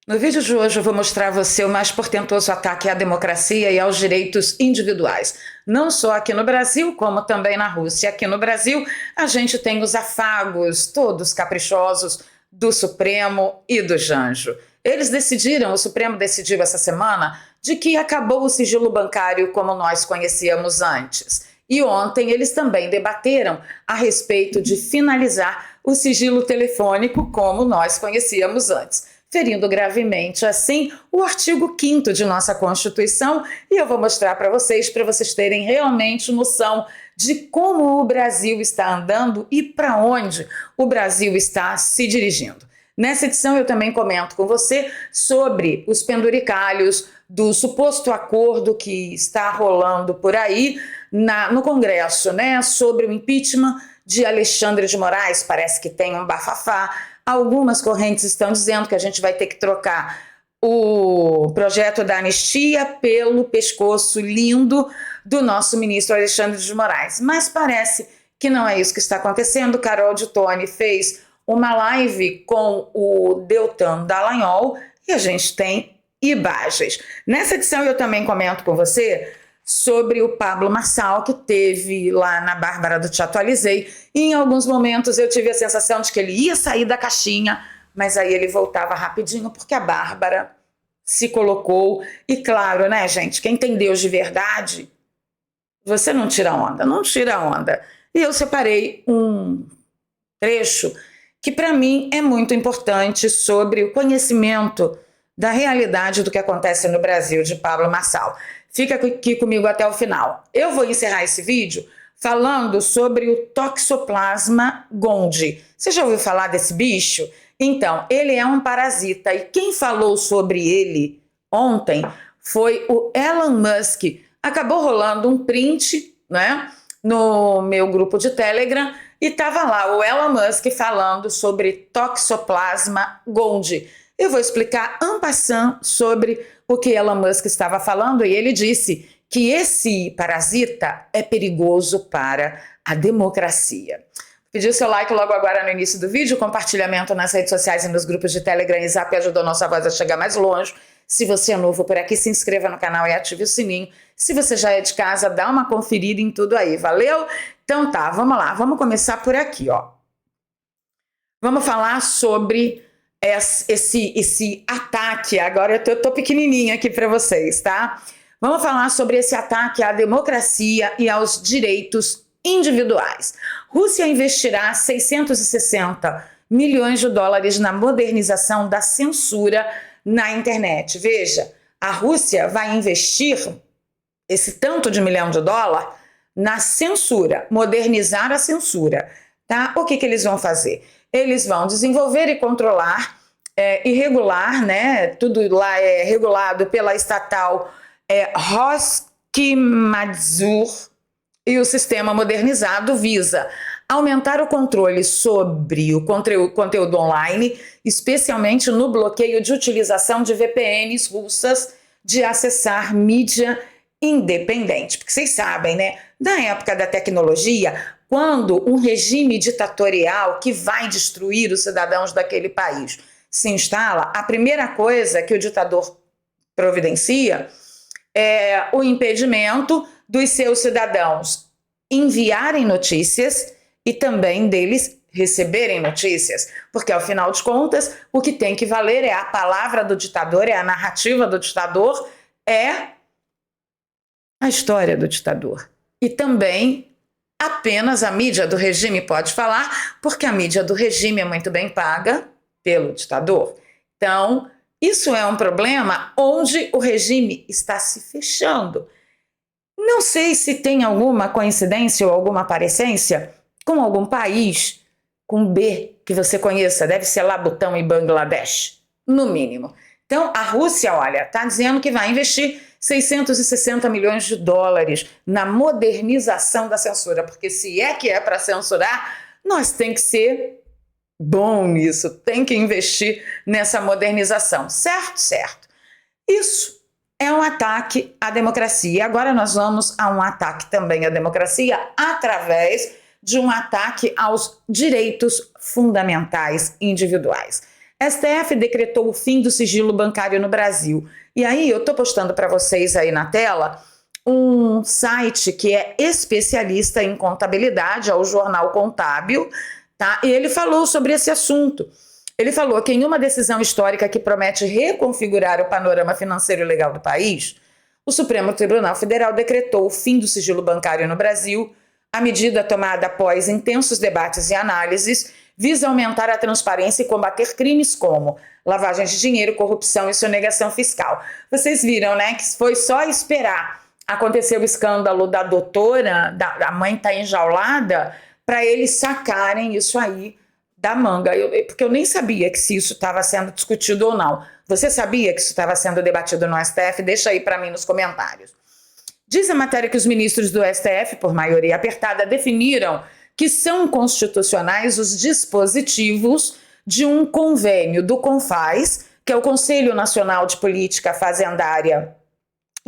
No vídeo de hoje eu vou mostrar a você o mais portentoso ataque à democracia e aos direitos individuais, não só aqui no Brasil, como também na Rússia. Aqui no Brasil, a gente tem os afagos, todos caprichosos, do Supremo e do Janjo. O Supremo decidiu essa semana, de que acabou o sigilo bancário como nós conhecíamos antes. E ontem eles também debateram a respeito de finalizar o sigilo telefônico como nós conhecíamos antes, ferindo gravemente, assim, o artigo 5º de nossa Constituição, e eu vou mostrar para vocês terem realmente noção de como o Brasil está andando e para onde o Brasil está se dirigindo. Nessa edição eu também comento com você sobre os penduricalhos do suposto acordo que está rolando por aí no Congresso, né, sobre o impeachment de Alexandre de Moraes. Parece que tem um bafafá. Algumas correntes estão dizendo que a gente vai ter que trocar o projeto da anistia pelo pescoço lindo do nosso ministro Alexandre de Moraes. Mas parece que não é isso que está acontecendo. Carol de Tone fez uma live com o Deltan Dallagnol e a gente tem imagens. Nessa edição eu também comento com você sobre o Pablo Marçal, que teve lá na Bárbara do Te Atualizei, e em alguns momentos eu tive a sensação de que ele ia sair da caixinha, mas aí ele voltava rapidinho, porque a Bárbara se colocou, e claro, né, gente, quem tem Deus de verdade, você não tira onda, não tira onda. E eu separei um trecho que para mim é muito importante sobre o conhecimento da realidade do que acontece no Brasil, de Pablo Marçal. Fica aqui comigo até o final. Eu vou encerrar esse vídeo falando sobre o Toxoplasma gondii. Você já ouviu falar desse bicho? Então, ele é um parasita e quem falou sobre ele ontem foi o Elon Musk. Acabou rolando um print, né, no meu grupo de Telegram e estava lá o Elon Musk falando sobre Toxoplasma gondii. Eu vou explicar en passant sobre o que Elon Musk estava falando, e ele disse que esse parasita é perigoso para a democracia. Pedi o seu like logo agora no início do vídeo, compartilhamento nas redes sociais e nos grupos de Telegram e Zap ajudou nossa voz a chegar mais longe. Se você é novo por aqui, se inscreva no canal e ative o sininho. Se você já é de casa, dá uma conferida em tudo aí, valeu? Então tá, vamos lá, vamos começar por aqui, ó. Vamos falar sobre esse ataque. Agora eu tô pequenininha aqui para vocês, tá? Vamos falar sobre esse ataque à democracia e aos direitos individuais. Rússia investirá 660 milhões de dólares na modernização da censura na internet. Veja, a Rússia vai investir esse tanto de milhão de dólar na censura, modernizar a censura, tá? O que eles vão fazer? Eles vão desenvolver e controlar e regular, né? Tudo lá é regulado pela estatal Roskilnadzor, e o sistema modernizado visa aumentar o controle sobre o conteúdo online, especialmente no bloqueio de utilização de VPNs russas de acessar mídia independente. Porque vocês sabem, né? Na época da tecnologia, quando um regime ditatorial que vai destruir os cidadãos daquele país se instala, a primeira coisa que o ditador providencia é o impedimento dos seus cidadãos enviarem notícias e também deles receberem notícias, porque, ao final de contas, o que tem que valer é a palavra do ditador, é a narrativa do ditador, é a história do ditador. E também apenas a mídia do regime pode falar, porque a mídia do regime é muito bem paga pelo ditador. Então, isso é um problema onde o regime está se fechando. Não sei se tem alguma coincidência ou alguma parecência com algum país com B que você conheça. Deve ser lá Butão e Bangladesh, no mínimo. Então, a Rússia, olha, está dizendo que vai investir 660 milhões de dólares na modernização da censura, porque se é que é para censurar, nós tem que ser bom nisso, tem que investir nessa modernização, certo? Certo. Isso é um ataque à democracia. Agora nós vamos a um ataque também à democracia através de um ataque aos direitos fundamentais individuais. STF decretou o fim do sigilo bancário no Brasil. E aí eu estou postando para vocês aí na tela um site que é especialista em contabilidade, é o Jornal Contábil, tá? E ele falou sobre esse assunto. Ele falou que em uma decisão histórica que promete reconfigurar o panorama financeiro e legal do país, o Supremo Tribunal Federal decretou o fim do sigilo bancário no Brasil. A medida tomada após intensos debates e análises visa aumentar a transparência e combater crimes como lavagem de dinheiro, corrupção e sonegação fiscal. Vocês viram, né, que foi só esperar acontecer o escândalo da doutora, da mãe tá enjaulada, para eles sacarem isso aí da manga. Porque eu nem sabia que se isso estava sendo discutido ou não. Você sabia que isso estava sendo debatido no STF? Deixa aí para mim nos comentários. Diz a matéria que os ministros do STF, por maioria apertada, definiram que são constitucionais os dispositivos de um convênio do CONFAZ, que é o Conselho Nacional de Política Fazendária,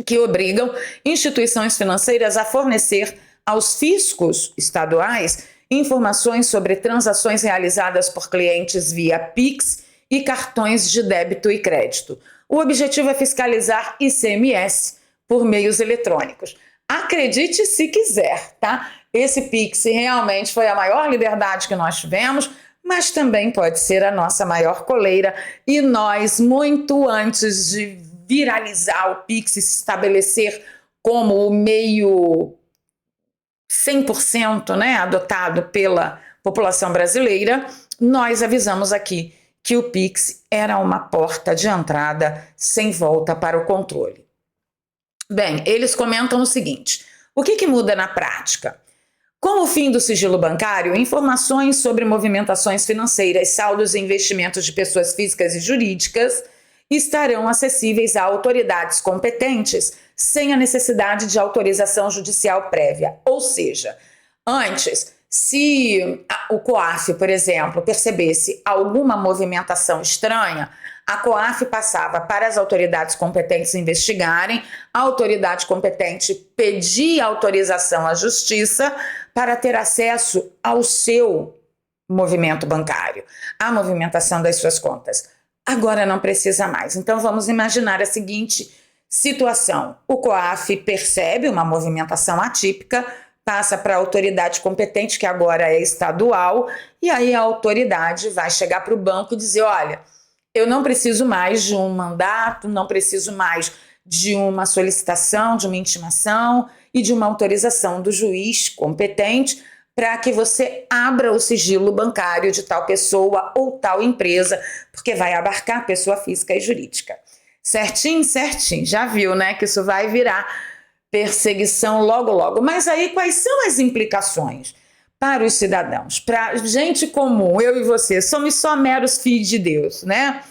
que obrigam instituições financeiras a fornecer aos fiscos estaduais informações sobre transações realizadas por clientes via Pix e cartões de débito e crédito. O objetivo é fiscalizar ICMS por meios eletrônicos. Acredite se quiser, tá? Esse Pix realmente foi a maior liberdade que nós tivemos, mas também pode ser a nossa maior coleira. E nós, muito antes de viralizar o Pix e se estabelecer como o meio 100%, né, adotado pela população brasileira, nós avisamos aqui que o Pix era uma porta de entrada sem volta para o controle. Bem, eles comentam o seguinte: o que muda na prática? Com o fim do sigilo bancário, informações sobre movimentações financeiras, saldos e investimentos de pessoas físicas e jurídicas estarão acessíveis a autoridades competentes sem a necessidade de autorização judicial prévia. Ou seja, antes, se o COAF, por exemplo, percebesse alguma movimentação estranha, a COAF passava para as autoridades competentes investigarem, a autoridade competente pedia autorização à justiça para ter acesso ao seu movimento bancário, à movimentação das suas contas. Agora não precisa mais. Então vamos imaginar a seguinte situação: o COAF percebe uma movimentação atípica, passa para a autoridade competente, que agora é estadual, e aí a autoridade vai chegar para o banco e dizer: olha, eu não preciso mais de um mandato, não preciso mais de uma solicitação, de uma intimação e de uma autorização do juiz competente para que você abra o sigilo bancário de tal pessoa ou tal empresa, porque vai abarcar pessoa física e jurídica. Certinho, certinho. Já viu, né, que isso vai virar perseguição logo, logo. Mas aí quais são as implicações para os cidadãos? Para gente comum, eu e você, somos só meros filhos de Deus, né?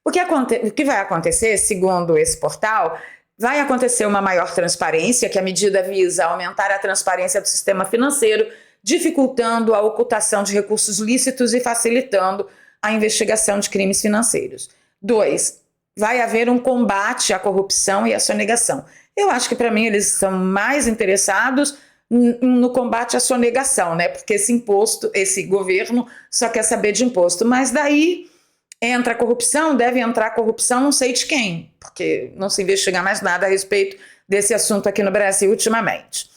O que vai acontecer, segundo esse portal, vai acontecer uma maior transparência, que a medida visa aumentar a transparência do sistema financeiro, dificultando a ocultação de recursos lícitos e facilitando a investigação de crimes financeiros. 2, vai haver um combate à corrupção e à sonegação. Eu acho que, para mim, eles são mais interessados no combate à sonegação, né? Porque esse governo só quer saber de imposto. Mas daí entra a corrupção, deve entrar a corrupção não sei de quem, porque não se investiga mais nada a respeito desse assunto aqui no Brasil ultimamente.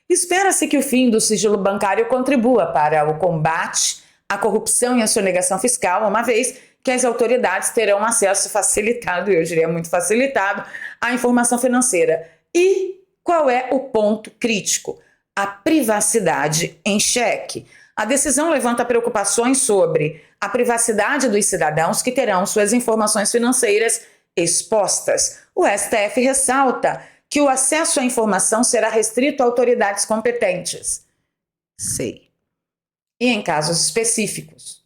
Espera-se que o fim do sigilo bancário contribua para o combate à corrupção e à sonegação fiscal, uma vez que as autoridades terão acesso facilitado, eu diria muito facilitado, à informação financeira. E qual é o ponto crítico? A privacidade em xeque. A decisão levanta preocupações sobre a privacidade dos cidadãos que terão suas informações financeiras expostas. O STF ressalta que o acesso à informação será restrito a autoridades competentes. Sei. E em casos específicos.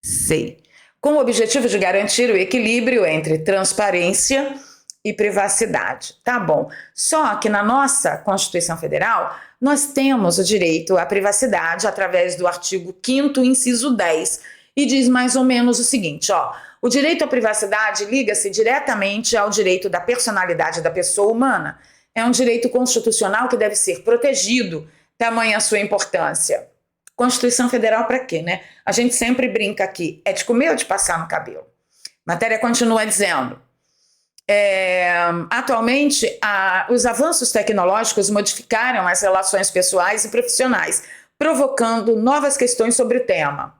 Sei. Com o objetivo de garantir o equilíbrio entre transparência e privacidade. Tá bom. Só que na nossa Constituição Federal, nós temos o direito à privacidade através do artigo 5º, inciso 10, e diz mais ou menos o seguinte, ó: o direito à privacidade liga-se diretamente ao direito da personalidade da pessoa humana. É um direito constitucional que deve ser protegido, tamanha a sua importância. Constituição Federal para quê, né? A gente sempre brinca aqui, é de comer ou de passar no cabelo? A matéria continua dizendo, atualmente, os avanços tecnológicos modificaram as relações pessoais e profissionais, provocando novas questões sobre o tema.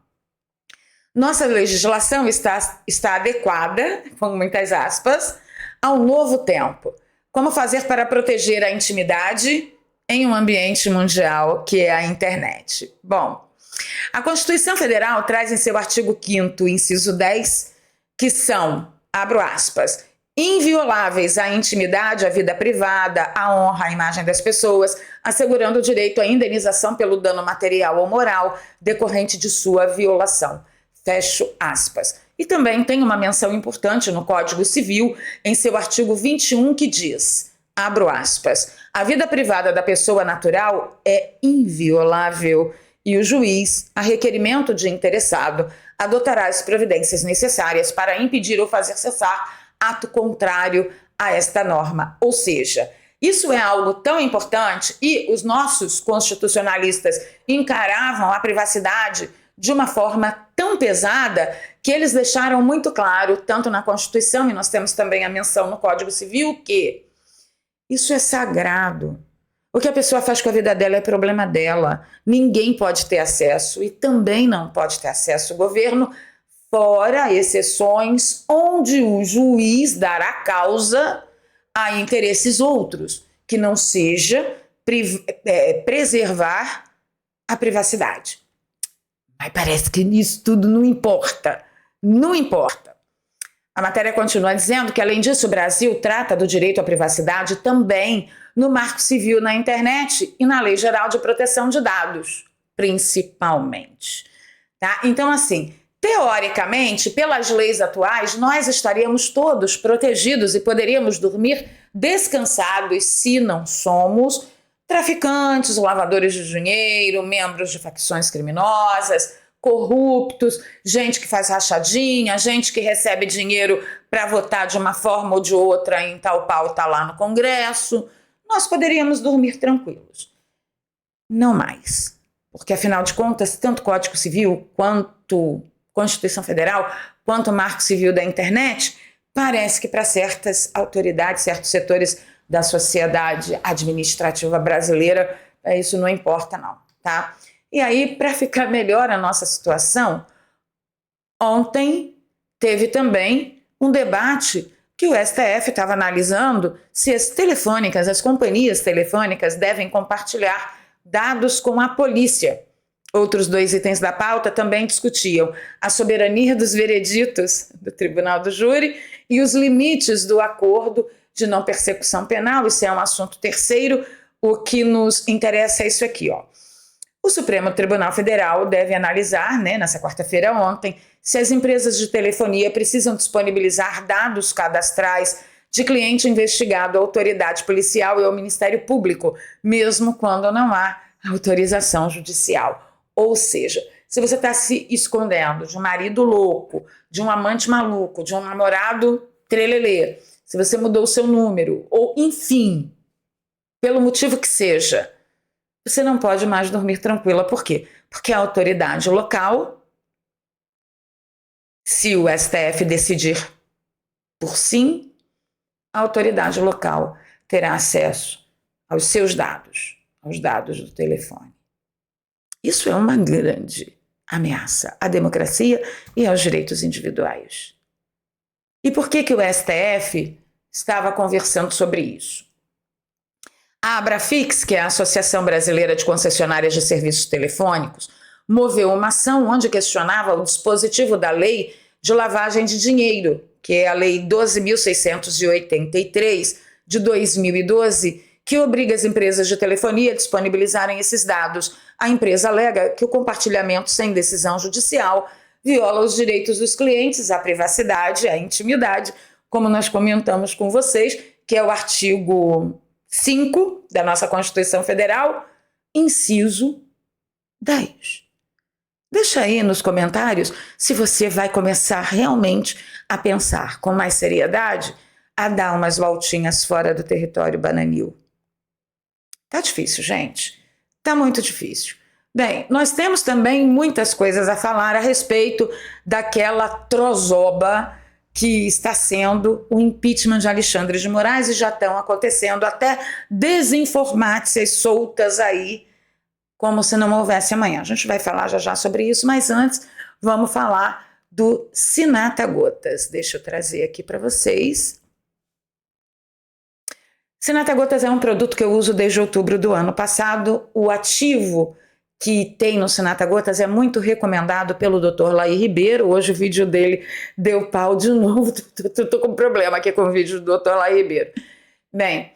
Nossa legislação está adequada, com muitas aspas, ao novo tempo. Como fazer para proteger a intimidade em um ambiente mundial que é a internet? Bom, a Constituição Federal traz em seu artigo 5º, inciso 10, que são, abro aspas, invioláveis a intimidade, a vida privada, a honra, a imagem das pessoas, assegurando o direito à indenização pelo dano material ou moral decorrente de sua violação. Fecho aspas. E também tem uma menção importante no Código Civil, em seu artigo 21, que diz, abro aspas, a vida privada da pessoa natural é inviolável e o juiz, a requerimento de interessado, adotará as providências necessárias para impedir ou fazer cessar ato contrário a esta norma. Ou seja, isso é algo tão importante e os nossos constitucionalistas encaravam a privacidade de uma forma tão pesada que eles deixaram muito claro, tanto na Constituição, e nós temos também a menção no Código Civil, que isso é sagrado. O que a pessoa faz com a vida dela é problema dela. Ninguém pode ter acesso e também não pode ter acesso o governo, fora exceções onde o juiz dará causa a interesses outros, que não seja preservar a privacidade. Mas parece que nisso tudo não importa. Não importa. A matéria continua dizendo que, além disso, o Brasil trata do direito à privacidade também no Marco Civil na internet e na Lei Geral de Proteção de Dados, principalmente. Tá? Então, assim, teoricamente, pelas leis atuais, nós estaríamos todos protegidos e poderíamos dormir descansados se não somos traficantes, lavadores de dinheiro, membros de facções criminosas, corruptos, gente que faz rachadinha, gente que recebe dinheiro para votar de uma forma ou de outra em tal pauta lá no Congresso. Nós poderíamos dormir tranquilos. Não mais. Porque, afinal de contas, tanto Código Civil quanto Constituição Federal, quanto o Marco Civil da Internet, parece que para certas autoridades, certos setores da sociedade administrativa brasileira, isso não importa não, tá? E aí, para ficar melhor a nossa situação, ontem teve também um debate que o STF estava analisando se as companhias telefônicas devem compartilhar dados com a polícia. Outros 2 itens da pauta também discutiam a soberania dos vereditos do Tribunal do Júri e os limites do acordo de não persecução penal. Isso é um assunto terceiro. O que nos interessa é isso aqui, ó. O Supremo Tribunal Federal deve analisar, nessa quarta-feira ontem, se as empresas de telefonia precisam disponibilizar dados cadastrais de cliente investigado à autoridade policial e ao Ministério Público, mesmo quando não há autorização judicial. Ou seja, se você está se escondendo de um marido louco, de um amante maluco, de um namorado trelelê, se você mudou o seu número, ou enfim, pelo motivo que seja, você não pode mais dormir tranquila. Por quê? Porque a autoridade local, se o STF decidir por sim, a autoridade local terá acesso aos seus dados, aos dados do telefone. Isso é uma grande ameaça à democracia e aos direitos individuais. E por que o STF estava conversando sobre isso? A Abrafix, que é a Associação Brasileira de Concessionárias de Serviços Telefônicos, moveu uma ação onde questionava o dispositivo da Lei de Lavagem de Dinheiro, que é a Lei 12.683 de 2012, que obriga as empresas de telefonia a disponibilizarem esses dados. A empresa alega que o compartilhamento sem decisão judicial viola os direitos dos clientes à privacidade, à intimidade, como nós comentamos com vocês, que é o artigo 5 da nossa Constituição Federal, inciso 10. Deixa aí nos comentários se você vai começar realmente a pensar com mais seriedade, a dar umas voltinhas fora do território bananil. Tá difícil, gente. Tá muito difícil. Bem, nós temos também muitas coisas a falar a respeito daquela trozoba que está sendo o impeachment de Alexandre de Moraes e já estão acontecendo até desinformácias soltas aí, como se não houvesse amanhã. A gente vai falar já já sobre isso, mas antes vamos falar do Sinata Gotas. Deixa eu trazer aqui para vocês. Sinata Gotas é um produto que eu uso desde outubro do ano passado. O ativo que tem no Sinata Gotas é muito recomendado pelo Dr. Laí Ribeiro. Hoje o vídeo dele deu pau de novo. Tô com problema aqui com o vídeo do Dr. Laí Ribeiro. Bem,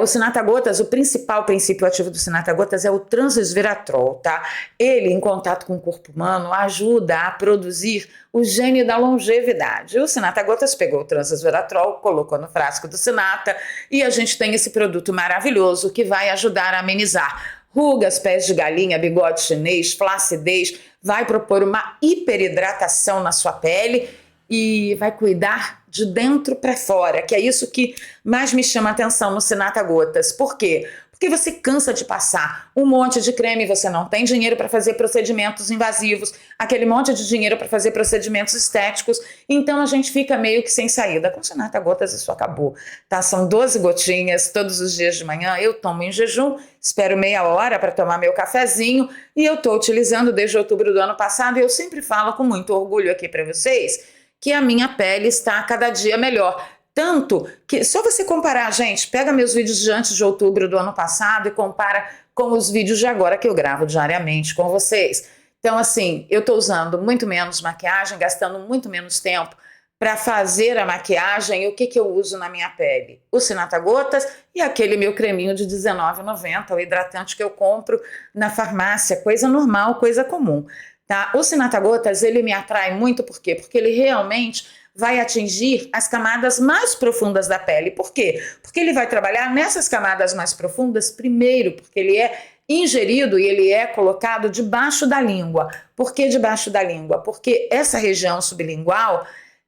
o Sinata Gotas, o principal princípio ativo do Sinata Gotas é o transresveratrol, tá? Ele, em contato com o corpo humano, ajuda a produzir o gene da longevidade. O Sinata Gotas pegou o transresveratrol, colocou no frasco do Sinata e a gente tem esse produto maravilhoso que vai ajudar a amenizar rugas, pés de galinha, bigode chinês, flacidez, vai propor uma hiperidratação na sua pele e vai cuidar de dentro para fora, que é isso que mais me chama a atenção no Sinata Gotas. Por quê? Porque você cansa de passar um monte de creme, você não tem dinheiro para fazer procedimentos invasivos, aquele monte de dinheiro para fazer procedimentos estéticos, então a gente fica meio que sem saída. Com Sinata Gotas isso acabou, tá? São 12 gotinhas todos os dias de manhã, eu tomo em jejum, espero meia hora para tomar meu cafezinho e eu estou utilizando desde outubro do ano passado e eu sempre falo com muito orgulho aqui para vocês que a minha pele está cada dia melhor. Tanto que, só você comparar, gente, pega meus vídeos de antes de outubro do ano passado e compara com os vídeos de agora que eu gravo diariamente com vocês. Então, assim, eu estou usando muito menos maquiagem, gastando muito menos tempo para fazer a maquiagem. E o que eu uso na minha pele? O Sinata Gotas e aquele meu creminho de R$19,90, o hidratante que eu compro na farmácia, coisa normal, coisa comum. Tá? O Sinata Gotas, ele me atrai muito, por quê? Porque ele realmente vai atingir as camadas mais profundas da pele. Por quê? Porque ele vai trabalhar nessas camadas mais profundas, primeiro, porque ele é ingerido e ele é colocado debaixo da língua. Por que debaixo da língua? Porque essa região sublingual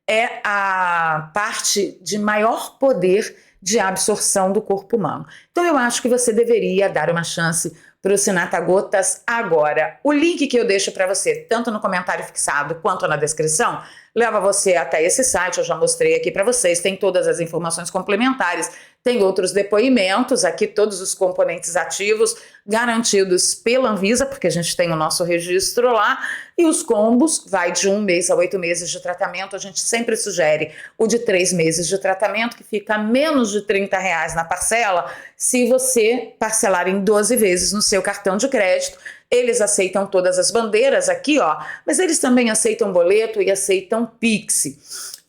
é a parte de maior poder de absorção do corpo humano. Então eu acho que você deveria dar uma chance para o Sinata Gotas agora. O link que eu deixo para você, tanto no comentário fixado quanto na descrição, leva você até esse site, eu já mostrei aqui para vocês, tem todas as informações complementares, tem outros depoimentos, aqui todos os componentes ativos garantidos pela Anvisa, porque a gente tem o nosso registro lá, e os combos vai de 1 mês a 8 meses de tratamento, a gente sempre sugere o de 3 meses de tratamento, que fica menos de R$30 na parcela, se você parcelar em 12 vezes no seu cartão de crédito. Eles aceitam todas as bandeiras aqui, ó, mas eles também aceitam boleto e aceitam Pix.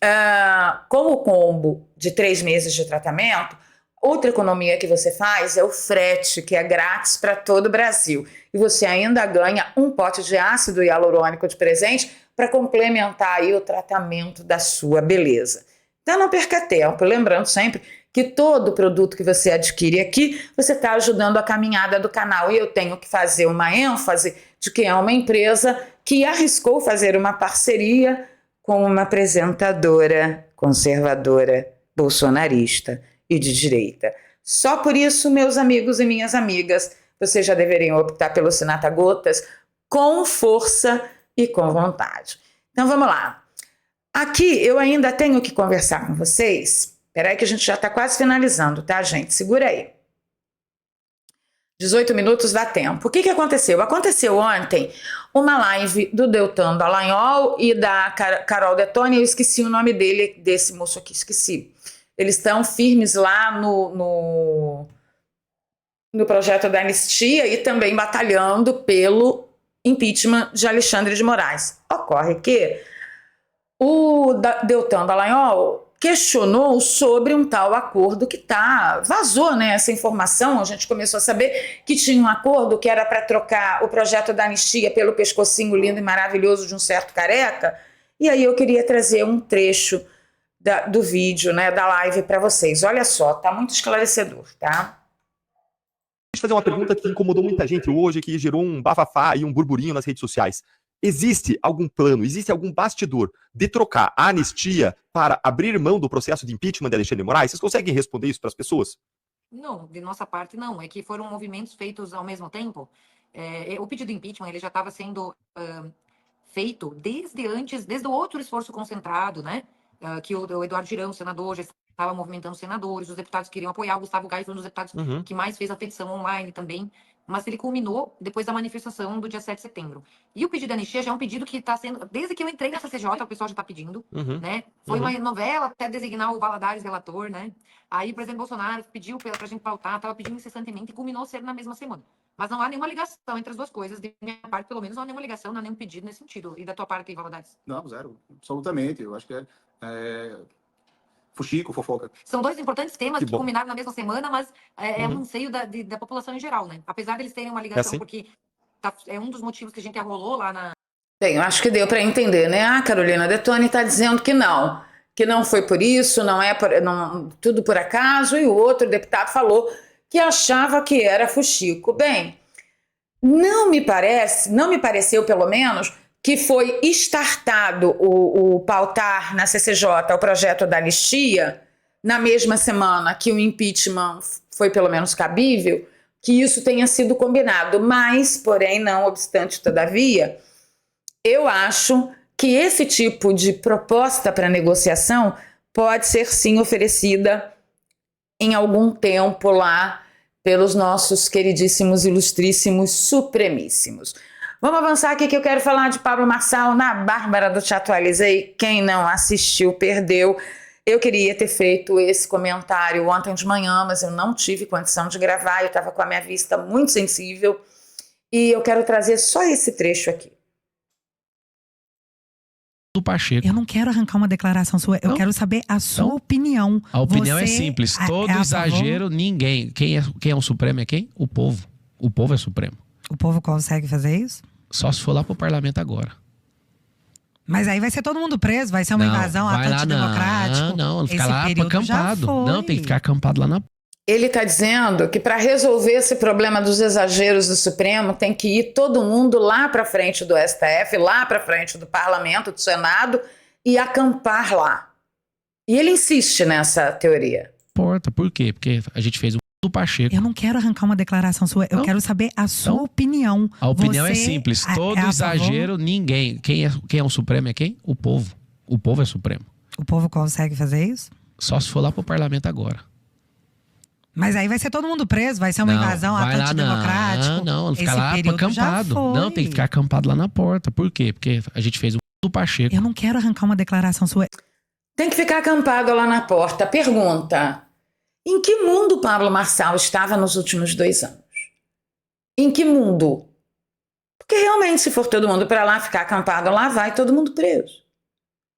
Com o combo de 3 meses de tratamento, outra economia que você faz é o frete, que é grátis para todo o Brasil. E você ainda ganha um pote de ácido hialurônico de presente para complementar aí o tratamento da sua beleza. Então não perca tempo, lembrando sempre que todo produto que você adquire aqui, você está ajudando a caminhada do canal. E eu tenho que fazer uma ênfase de que é uma empresa que arriscou fazer uma parceria com uma apresentadora conservadora, bolsonarista e de direita. Só por isso, meus amigos e minhas amigas, vocês já deveriam optar pelo Sinata Gotas com força e com vontade. Então vamos lá. Aqui eu ainda tenho que conversar com vocês. Espera aí que a gente já está quase finalizando, tá, gente? Segura aí. 18 minutos dá tempo. O que aconteceu? Aconteceu ontem uma live do Deltan Dallagnol e da Carol Detoni. Eu esqueci o nome desse moço aqui, esqueci. Eles estão firmes lá no projeto da anistia e também batalhando pelo impeachment de Alexandre de Moraes. Ocorre que o Deltan Dallagnol questionou sobre um tal acordo que vazou, né, essa informação. A gente começou a saber que tinha um acordo que era para trocar o projeto da anistia pelo pescocinho lindo e maravilhoso de um certo careca. E aí eu queria trazer um trecho do vídeo, né, da live para vocês. Olha só, tá muito esclarecedor, tá? Deixa eu fazer uma pergunta que incomodou muita gente hoje, que gerou um bafafá e um burburinho nas redes sociais. Existe algum plano, existe algum bastidor de trocar a anistia para abrir mão do processo de impeachment de Alexandre de Moraes? Vocês conseguem responder isso para as pessoas? Não, de nossa parte não. É que foram movimentos feitos ao mesmo tempo O pedido de impeachment ele já estava sendo feito desde o outro esforço concentrado, né? Que o Eduardo Girão, senador, já estava movimentando senadores, os deputados queriam apoiar, o Gustavo Gai foi um dos deputados que mais fez a petição online também, mas ele culminou depois da manifestação do dia 7 de setembro. E o pedido de anistia já é um pedido que está sendo, desde que eu entrei na CCJ, o pessoal já está pedindo, né? Foi uma novela até designar o Valadares relator, né? Aí o presidente Bolsonaro pediu para a gente pautar, estava pedindo incessantemente e culminou ser na mesma semana. Mas não há nenhuma ligação entre as duas coisas. De minha parte, pelo menos, não há nenhuma ligação, não há nenhum pedido nesse sentido. E da tua parte, Valadares? Não, zero. Absolutamente. Eu acho que fuxico, fofoca. São dois importantes temas que bom. culminaram na mesma semana, mas é um anseio da população em geral, né? Apesar deles terem uma ligação, assim? porque é um dos motivos que a gente arrolou lá na... Bem, eu acho que deu para entender, né? A Carolina Detoni está dizendo que não foi por isso, tudo por acaso, e o outro deputado falou que achava que era fuxico. Bem, não me pareceu, pelo menos, que foi startado o pautar na CCJ o projeto da anistia na mesma semana que o impeachment foi pelo menos cabível, que isso tenha sido combinado. Mas, porém, não obstante, todavia, eu acho que esse tipo de proposta para negociação pode ser sim oferecida em algum tempo lá pelos nossos queridíssimos, ilustríssimos, supremíssimos. Vamos avançar aqui que eu quero falar de Pablo Marçal na Bárbara do Te Atualizei. Quem não assistiu, perdeu. Eu queria ter feito esse comentário ontem de manhã, mas eu não tive condição de gravar, eu estava com a minha vista muito sensível e eu quero trazer só esse trecho aqui. Do Pacheco. Eu não quero arrancar uma declaração sua, eu quero saber a sua opinião. A opinião Você é simples, todo exagero, ninguém. Quem é o Supremo é quem? O povo. O povo é Supremo. O povo consegue fazer isso? Só se for lá pro parlamento agora. Mas aí vai ser todo mundo preso, vai ser uma invasão, ato antidemocrático. Não, ficar lá acampado. Não, tem que ficar acampado lá na... Ele está dizendo que para resolver esse problema dos exageros do Supremo tem que ir todo mundo lá para frente do STF, lá para frente do Parlamento, do Senado e acampar lá. E ele insiste nessa teoria. Por quê? Porque a gente fez do Pacheco. Eu não quero arrancar uma declaração sua, eu quero saber a sua opinião. A opinião é simples, todo exagero, ninguém. Quem é o Supremo é quem? O povo. O povo é Supremo. O povo consegue fazer isso? Só se for lá pro parlamento agora. Mas aí vai ser todo mundo preso, vai ser uma invasão, ato antidemocrático. Não, ficar lá acampado. Não, tem que ficar acampado lá na porta. Por quê? Porque a gente fez do Pacheco. Eu não quero arrancar uma declaração sua. Tem que ficar acampado lá na porta. Pergunta: em que mundo Pablo Marçal estava nos últimos 2 anos? Em que mundo? Porque realmente, se for todo mundo para lá, ficar acampado lá, vai todo mundo preso.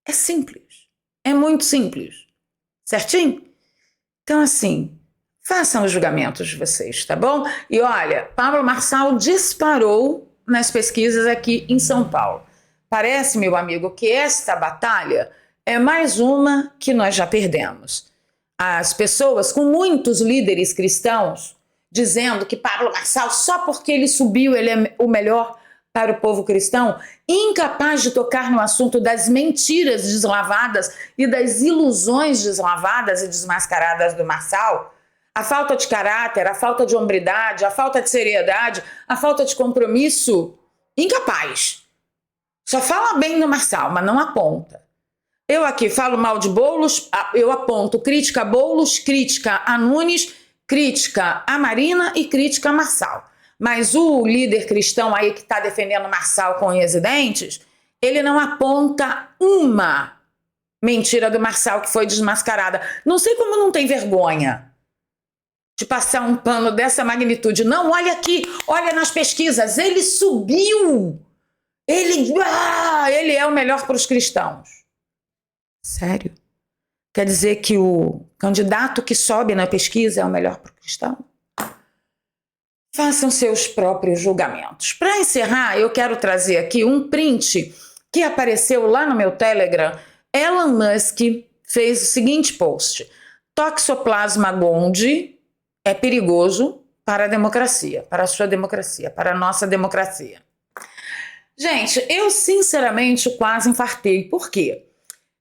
É simples. É muito simples. Certinho? Então, assim, façam os julgamentos de vocês, tá bom? E olha, Pablo Marçal disparou nas pesquisas aqui em São Paulo. Parece, meu amigo, que esta batalha é mais uma que nós já perdemos. As pessoas com muitos líderes cristãos dizendo que Pablo Marçal, só porque ele subiu, ele é o melhor para o povo cristão, incapaz de tocar no assunto das mentiras deslavadas e das ilusões deslavadas e desmascaradas do Marçal, a falta de caráter, a falta de hombridade, a falta de seriedade, a falta de compromisso, incapaz. Só fala bem do Marçal, mas não aponta. Eu aqui falo mal de Boulos, eu aponto crítica a Boulos, crítica a Nunes, crítica a Marina e crítica a Marçal. Mas o líder cristão aí que está defendendo Marçal com unhas e dentes, ele não aponta uma mentira do Marçal que foi desmascarada. Não sei como não tem vergonha de passar um pano dessa magnitude. Não, olha aqui, olha nas pesquisas, ele subiu. Ele é o melhor para os cristãos. Sério? Quer dizer que o candidato que sobe na pesquisa é o melhor para o cristão? Façam seus próprios julgamentos. Para encerrar, eu quero trazer aqui um print que apareceu lá no meu Telegram. Elon Musk fez o seguinte post: Toxoplasma gondii é perigoso para a democracia, para a sua democracia, para a nossa democracia. Gente, eu sinceramente quase infartei. Por quê?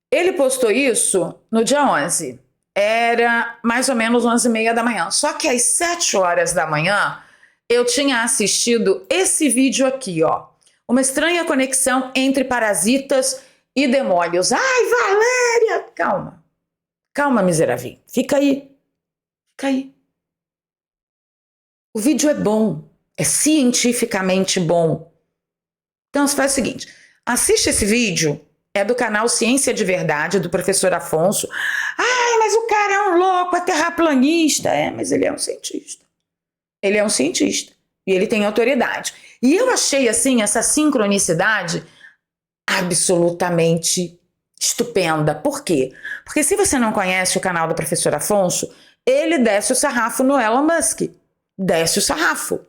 Ele postou isso no dia 11. Era mais ou menos 11h30 da manhã. Só que às 7 horas da manhã, eu tinha assistido esse vídeo aqui, ó. Uma estranha conexão entre parasitas e demônios. Ai, Valéria! Calma. Calma, miserável. Fica aí. Fica aí. O vídeo é bom. É cientificamente bom. Então, você faz o seguinte. Assiste esse vídeo. É do canal Ciência de Verdade, do professor Afonso. Ai, mas o cara é um louco, é terraplanista. É, mas ele é um cientista. Ele é um cientista. E ele tem autoridade. E eu achei, assim, essa sincronicidade absolutamente estupenda. Por quê? Porque se você não conhece o canal do professor Afonso, ele desce o sarrafo no Elon Musk. Desce o sarrafo.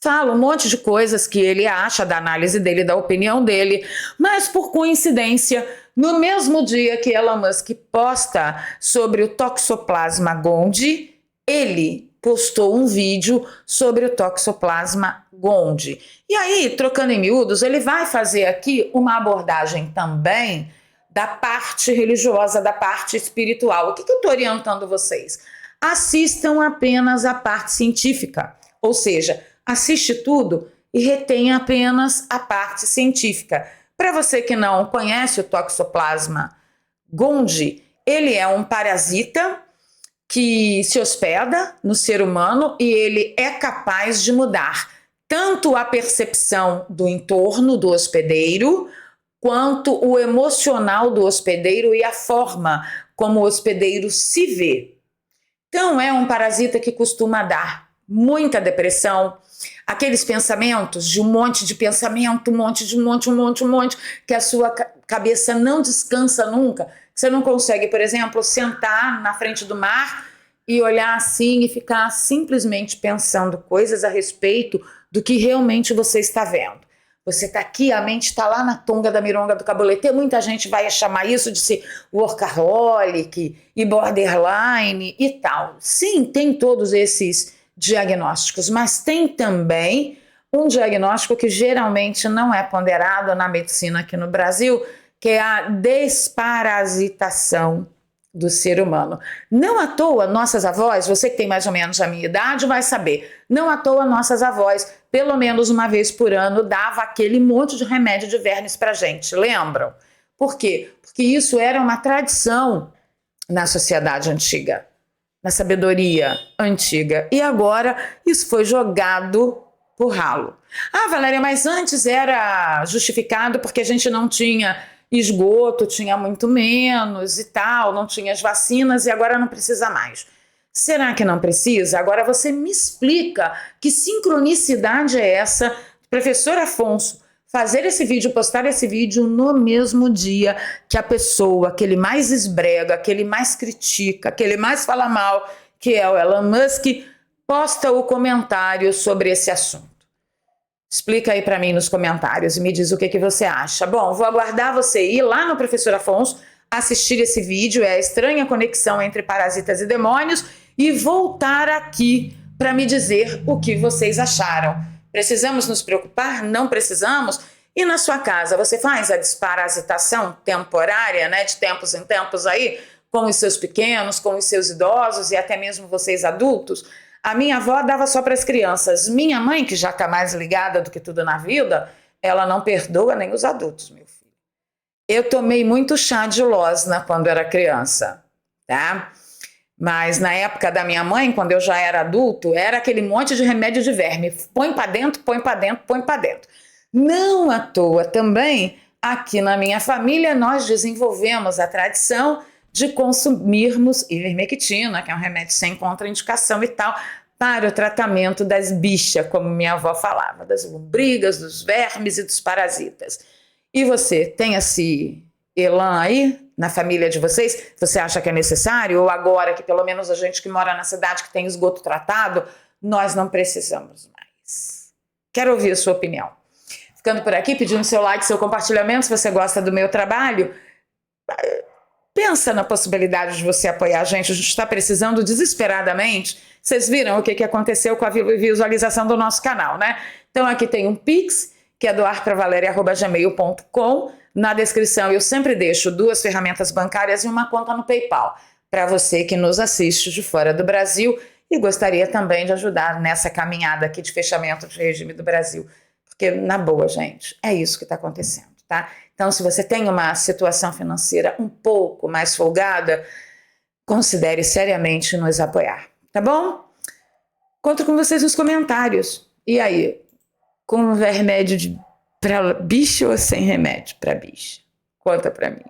Fala um monte de coisas que ele acha da análise dele, da opinião dele, mas por coincidência, no mesmo dia que Elon Musk posta sobre o Toxoplasma gondii, ele postou um vídeo sobre o Toxoplasma gondii. E aí, trocando em miúdos, ele vai fazer aqui uma abordagem também da parte religiosa, da parte espiritual. O que eu estou orientando vocês? Assistam apenas a parte científica, ou seja, assiste tudo e retém apenas a parte científica. Para você que não conhece o Toxoplasma gondii, ele é um parasita que se hospeda no ser humano e ele é capaz de mudar tanto a percepção do entorno do hospedeiro, quanto o emocional do hospedeiro e a forma como o hospedeiro se vê. Então, é um parasita que costuma dar muita depressão, aqueles pensamentos de um monte de pensamento, um monte, que a sua cabeça não descansa nunca. Você não consegue, por exemplo, sentar na frente do mar e olhar assim e ficar simplesmente pensando coisas a respeito do que realmente você está vendo. Você está aqui, a mente está lá na tonga da mironga do caboletê. Muita gente vai chamar isso de ser workaholic e borderline e tal. Sim, tem todos esses diagnósticos, mas tem também um diagnóstico que geralmente não é ponderado na medicina aqui no Brasil, que é a desparasitação do ser humano. Não à toa, nossas avós, você que tem mais ou menos a minha idade vai saber, não à toa nossas avós, pelo menos uma vez por ano, dava aquele monte de remédio de vermes pra gente, lembram? Por quê? Porque isso era uma tradição na sociedade antiga, na sabedoria antiga. E agora isso foi jogado por ralo. Ah, Valéria, mas antes era justificado porque a gente não tinha esgoto, tinha muito menos e tal, não tinha as vacinas e agora não precisa mais. Será que não precisa? Agora você me explica que sincronicidade é essa, professor Afonso, fazer esse vídeo, postar esse vídeo no mesmo dia que a pessoa que ele mais esbrega, que ele mais critica, que ele mais fala mal, que é o Elon Musk, posta o comentário sobre esse assunto. Explica aí para mim nos comentários e me diz o que você acha. Bom, vou aguardar você ir lá no professor Afonso, assistir esse vídeo, é a estranha conexão entre parasitas e demônios, e voltar aqui para me dizer o que vocês acharam. Precisamos nos preocupar? Não precisamos? E na sua casa, você faz a desparasitação temporária, né, de tempos em tempos aí, com os seus pequenos, com os seus idosos e até mesmo vocês adultos? A minha avó dava só para as crianças. Minha mãe, que já está mais ligada do que tudo na vida, ela não perdoa nem os adultos, meu filho. Eu tomei muito chá de losna quando era criança, tá? Mas na época da minha mãe, quando eu já era adulto, era aquele monte de remédio de verme. Põe para dentro, põe para dentro, põe para dentro. Não à toa também, aqui na minha família, nós desenvolvemos a tradição de consumirmos ivermectina, que é um remédio sem contraindicação e tal, para o tratamento das bichas, como minha avó falava, das lombrigas, dos vermes e dos parasitas. E você, tem esse elan aí na família de vocês? Você acha que é necessário? Ou agora que pelo menos a gente que mora na cidade que tem esgoto tratado, nós não precisamos mais? Quero ouvir a sua opinião. Ficando por aqui, pedindo seu like, seu compartilhamento, se você gosta do meu trabalho. Pensa na possibilidade de você apoiar a gente está precisando desesperadamente. Vocês viram o que aconteceu com a visualização do nosso canal, né? Então aqui tem um Pix, que é doarpravaleria@gmail.com. Na descrição eu sempre deixo 2 ferramentas bancárias e uma conta no PayPal, para você que nos assiste de fora do Brasil e gostaria também de ajudar nessa caminhada aqui de fechamento de regime do Brasil. Porque, na boa, gente, é isso que está acontecendo, tá? Então, se você tem uma situação financeira um pouco mais folgada, considere seriamente nos apoiar, tá bom? Conto com vocês nos comentários. E aí, com remédio para bicho ou sem remédio para bicho? Conta para mim.